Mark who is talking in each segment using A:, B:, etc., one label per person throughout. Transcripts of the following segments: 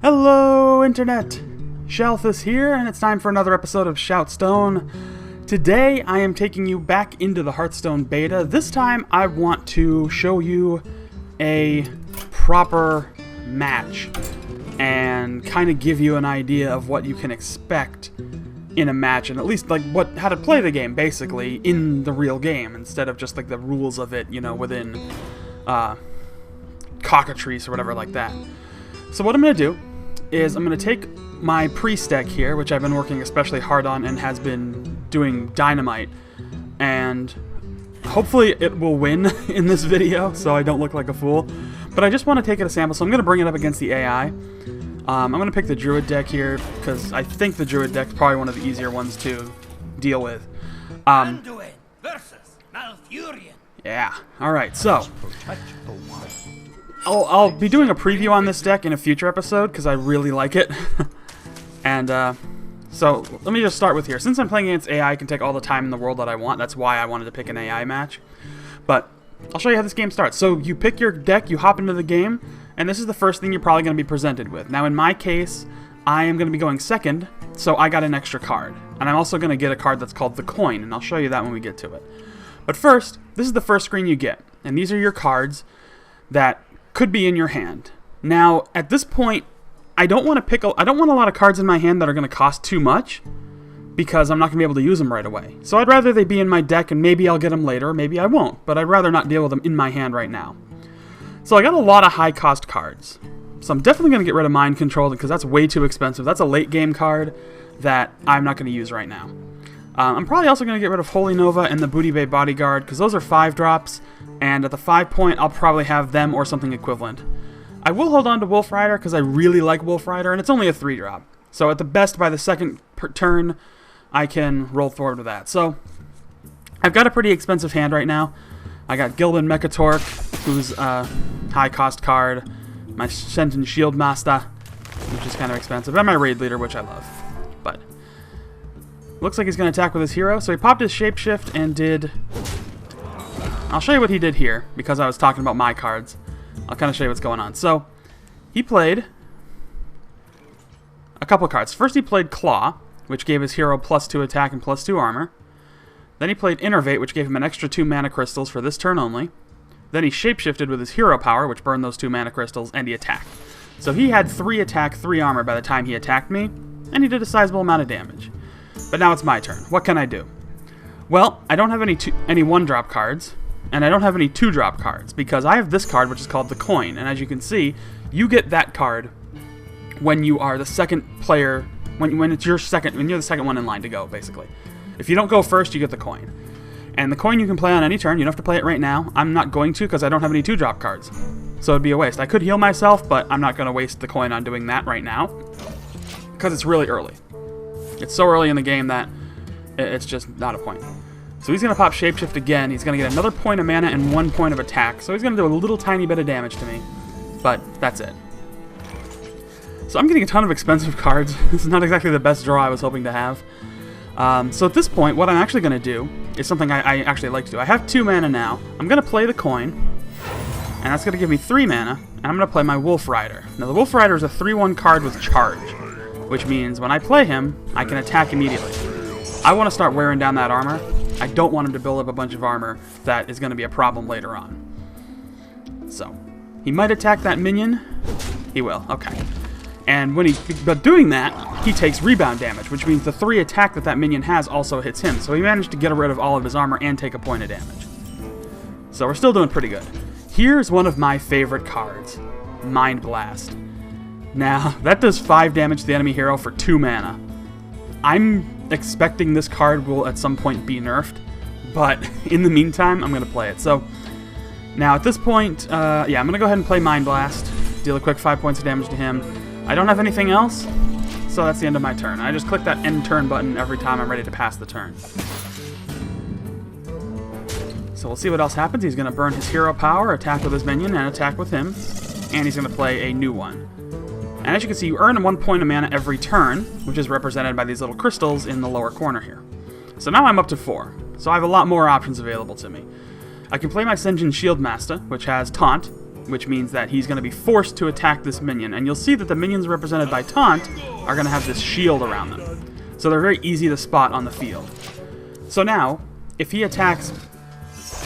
A: Hello, Internet! Shalthis here, and it's time for another episode of ShoutStone. Today, I am taking you back into the Hearthstone beta. This time, I want to show you a proper match and kind of give you an idea of what you can expect in a match, and at least like how to play the game, basically, in the real game, instead of just like the rules of it, you know, within cockatrice or whatever like that. So what I'm going to do is I'm going to take my priest deck here, which I've been working especially hard on and has been doing dynamite, and hopefully it will win in this video so I don't look like a fool, but I just want to take it a sample, so I'm going to bring it up against the AI. I'm going to pick the Druid deck here because I think the Druid deck is probably one of the easier ones to deal with. Yeah, alright, so I'll be doing a preview on this deck in a future episode because I really like it. And so let me just start with here. Since I'm playing against AI, I can take all the time in the world that I want. That's why I wanted to pick an AI match. But I'll show you how this game starts. So you pick your deck, you hop into the game, and this is the first thing you're probably going to be presented with. Now in my case, I am going to be going second, so I got an extra card. And I'm also going to get a card that's called the Coin, and I'll show you that when we get to it. But first, this is the first screen you get, and these are your cards that could be in your hand. Now, at this point, I don't want a lot of cards in my hand that are going to cost too much, because I'm not going to be able to use them right away. So I'd rather they be in my deck, and maybe I'll get them later, maybe I won't, but I'd rather not deal with them in my hand right now. So I got a lot of high-cost cards. So I'm definitely going to get rid of Mind Control, because that's way too expensive. That's a late-game card that I'm not going to use right now. I'm probably also going to get rid of Holy Nova and the Booty Bay Bodyguard, because those are 5-drops, and at the 5 point, I'll probably have them or something equivalent. I will hold on to Wolf Rider, because I really like Wolf Rider, and it's only a 3-drop. So at the best, by the second turn, I can roll forward with that. So I've got a pretty expensive hand right now. I got Gilbin Mechatork, who's a high-cost card, my Shenton Shield Master, which is kind of expensive, and my Raid Leader, which I love. But looks like he's going to attack with his hero, so he popped his Shapeshift and did... I'll show you what he did here, because I was talking about my cards. I'll kind of show you what's going on. So, he played a couple cards. First he played Claw, which gave his hero +2 attack and +2 armor. Then he played Innervate, which gave him an extra 2 mana crystals for this turn only. Then he shapeshifted with his hero power, which burned those 2 mana crystals, and he attacked. So he had 3 attack, 3 armor by the time he attacked me, and he did a sizable amount of damage. But now it's my turn. What can I do? Well, I don't have any 1-drop cards, and I don't have any 2-drop cards, because I have this card, which is called the Coin, and as you can see, you get that card when you are the second player, when you're the second one in line to go, basically. If you don't go first, you get the Coin. And the Coin you can play on any turn. You don't have to play it right now. I'm not going to, because I don't have any 2-drop cards. So it'd be a waste. I could heal myself, but I'm not going to waste the Coin on doing that right now, because it's really early. It's so early in the game that it's just not a point. So he's going to pop Shapeshift again. He's going to get another point of mana and 1 point of attack. So he's going to do a little tiny bit of damage to me. But that's it. So I'm getting a ton of expensive cards. This is not exactly the best draw I was hoping to have. So at this point, what I'm actually going to do is something I actually like to do. I have 2 mana now. I'm going to play the Coin. And that's going to give me 3 mana. And I'm going to play my Wolf Rider. Now the Wolf Rider is a 3/1 card with charge, which means when I play him, I can attack immediately. I want to start wearing down that armor. I don't want him to build up a bunch of armor that is going to be a problem later on. So, he might attack that minion. He will, okay. And but doing that, he takes rebound damage, which means the 3 attack that minion has also hits him. So he managed to get rid of all of his armor and take a point of damage. So we're still doing pretty good. Here's one of my favorite cards, Mind Blast. Now, that does 5 damage to the enemy hero for 2 mana. I'm expecting this card will at some point be nerfed, but in the meantime, I'm going to play it. So, now at this point, yeah, I'm going to go ahead and play Mind Blast, deal a quick 5 points of damage to him. I don't have anything else, so that's the end of my turn. I just click that end turn button every time I'm ready to pass the turn. So we'll see what else happens. He's going to burn his hero power, attack with his minion, and attack with him, and he's going to play a new one. And as you can see, you earn 1 point of mana every turn, which is represented by these little crystals in the lower corner here. So now I'm up to 4, so I have a lot more options available to me. I can play my Senjin Shield Master, which has Taunt, which means that he's going to be forced to attack this minion. And you'll see that the minions represented by taunt are going to have this shield around them. So they're very easy to spot on the field. So now, if he attacks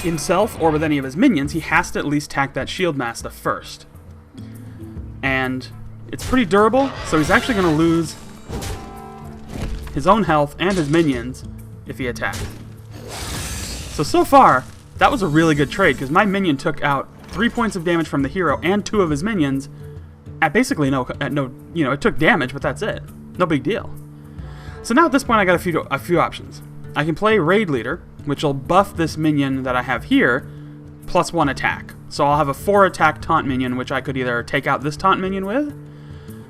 A: himself or with any of his minions, he has to at least attack that shield master first. And it's pretty durable, so he's actually going to lose his own health and his minions if he attacks. So far, that was a really good trade, because my minion took out 3 points of damage from the hero and 2 of his minions at basically it took damage, but that's it. No big deal. So now at this point I got a few options. I can play Raid Leader, which will buff this minion that I have here, plus 1 attack. So I'll have a 4 attack taunt minion, which I could either take out this taunt minion with,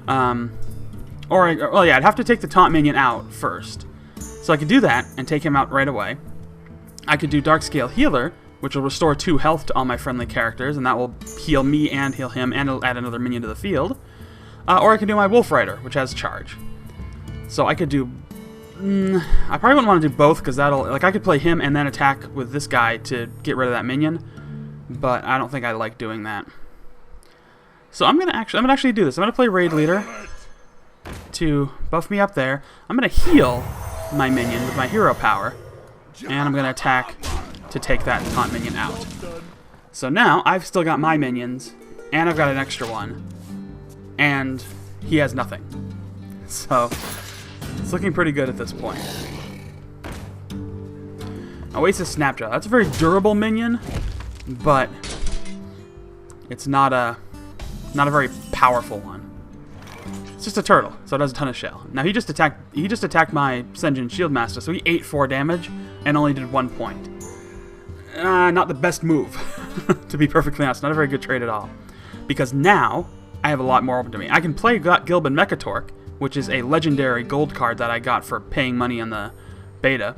A: I'd have to take the taunt minion out first. So I could do that and take him out right away. I could do Darkscale Healer, which will restore 2 health to all my friendly characters, and that will heal me and heal him, and it'll add another minion to the field. Or I can do my Wolf Rider, which has charge. So I could do... I probably wouldn't want to do both, because I could play him and then attack with this guy to get rid of that minion, but I don't think I like doing that. So I'm gonna actually do this. I'm gonna play Raid Leader to buff me up there. I'm gonna heal my minion with my hero power, and I'm gonna attack to take that taunt minion out. So now I've still got my minions, and I've got an extra one, and he has nothing. So it's looking pretty good at this point. Oasis Snapjaw. That's a very durable minion, but it's not a very powerful one. It's just a turtle, so it does a ton of shell. Now he just attacked my Senjin Shieldmaster, so he ate 4 damage and only did 1 point. Not the best move, to be perfectly honest. Not a very good trade at all. Because now I have a lot more open to me. I can play Gilbin Mechatork, which is a legendary gold card that I got for paying money on the beta.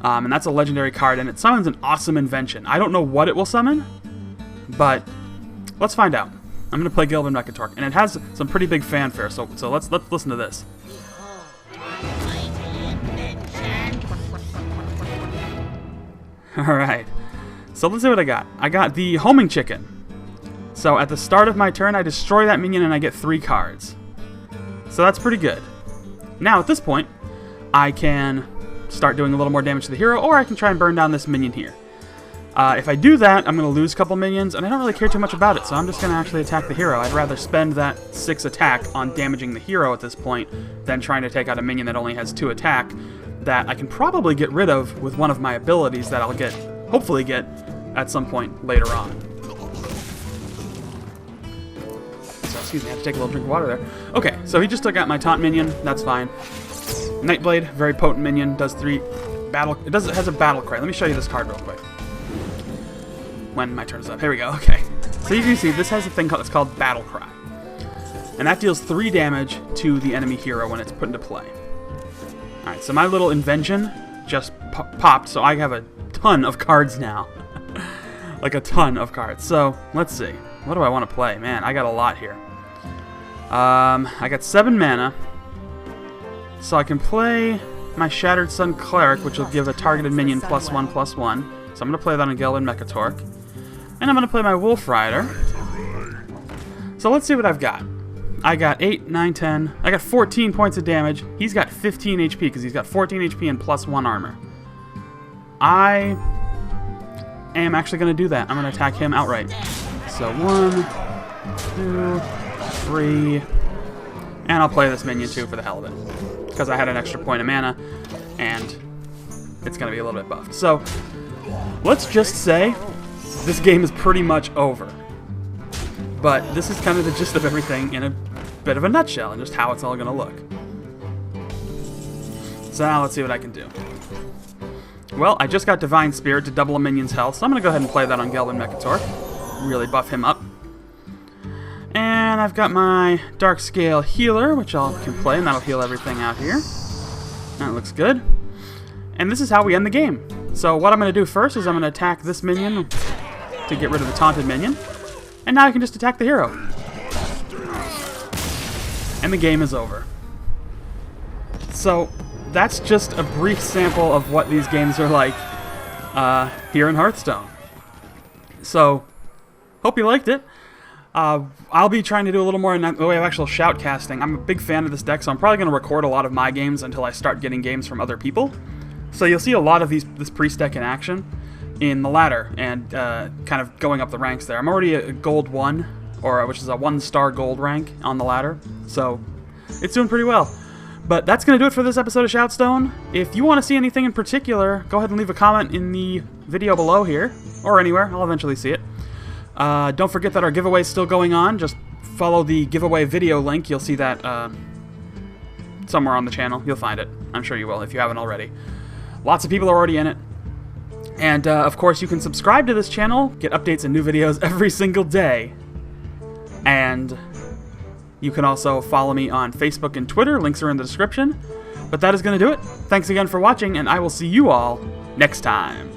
A: And that's a legendary card, and it summons an awesome invention. I don't know what it will summon, but let's find out. I'm going to play Gilbin Mechatork, and it has some pretty big fanfare, so let's listen to this. Alright, so let's see what I got. I got the Homing Chicken. So at the start of my turn, I destroy that minion and I get 3 cards. So that's pretty good. Now at this point, I can start doing a little more damage to the hero, or I can try and burn down this minion here. If I do that, I'm going to lose a couple minions, and I don't really care too much about it, so I'm just going to actually attack the hero. I'd rather spend that 6 attack on damaging the hero at this point than trying to take out a minion that only has 2 attack that I can probably get rid of with one of my abilities that I'll hopefully get at some point later on. So, excuse me, I have to take a little drink of water there. Okay, so he just took out my taunt minion. That's fine. Nightblade, very potent minion, does 3 battle. It has a battle cry. Let me show you this card real quick. When my turn is up. Here we go. Okay. So you can see this has a thing that's called Battle Cry. And that deals 3 damage to the enemy hero when it's put into play. Alright, so my little invention just popped, so I have a ton of cards now. Like a ton of cards. So, let's see. What do I want to play? Man, I got a lot here. I got 7 mana. So I can play my Shattered Sun Cleric, which will give a targeted minion +1/+1. So I'm going to play that on Gilbin Mechatork. And I'm going to play my Wolf Rider. So let's see what I've got. I got 8, 9, 10. I got 14 points of damage. He's got 15 HP because he's got 14 HP and +1 armor. I am actually going to do that. I'm going to attack him outright. So 1, 2, 3. And I'll play this minion too for the hell of it. Because I had an extra point of mana. And it's going to be a little bit buffed. So let's just say this game is pretty much over. But this is kind of the gist of everything in a bit of a nutshell and just how it's all going to look. So now let's see what I can do. Well, I just got Divine Spirit to double a minion's health, so I'm going to go ahead and play that on Gilbin Mechatork. Really buff him up. And I've got my Darkscale Healer, which I can play, and that'll heal everything out here. That looks good. And this is how we end the game. So what I'm going to do first is I'm going to attack this minion to get rid of the taunted minion. And now I can just attack the hero. And the game is over. So that's just a brief sample of what these games are like here in Hearthstone. So, hope you liked it. I'll be trying to do a little more in the way of actual shoutcasting. I'm a big fan of this deck, so I'm probably going to record a lot of my games until I start getting games from other people. So you'll see a lot of this priest deck in action in the ladder, and kind of going up the ranks there. I'm already a gold 1, which is a 1-star gold rank on the ladder, so it's doing pretty well. But that's going to do it for this episode of ShoutStone. If you want to see anything in particular, go ahead and leave a comment in the video below here, or anywhere. I'll eventually see it. Don't forget that our giveaway is still going on. Just follow the giveaway video link. You'll see that somewhere on the channel. You'll find it. I'm sure you will if you haven't already. Lots of people are already in it. And, of course, you can subscribe to this channel, get updates and new videos every single day. And you can also follow me on Facebook and Twitter. Links are in the description. But that is going to do it. Thanks again for watching, and I will see you all next time.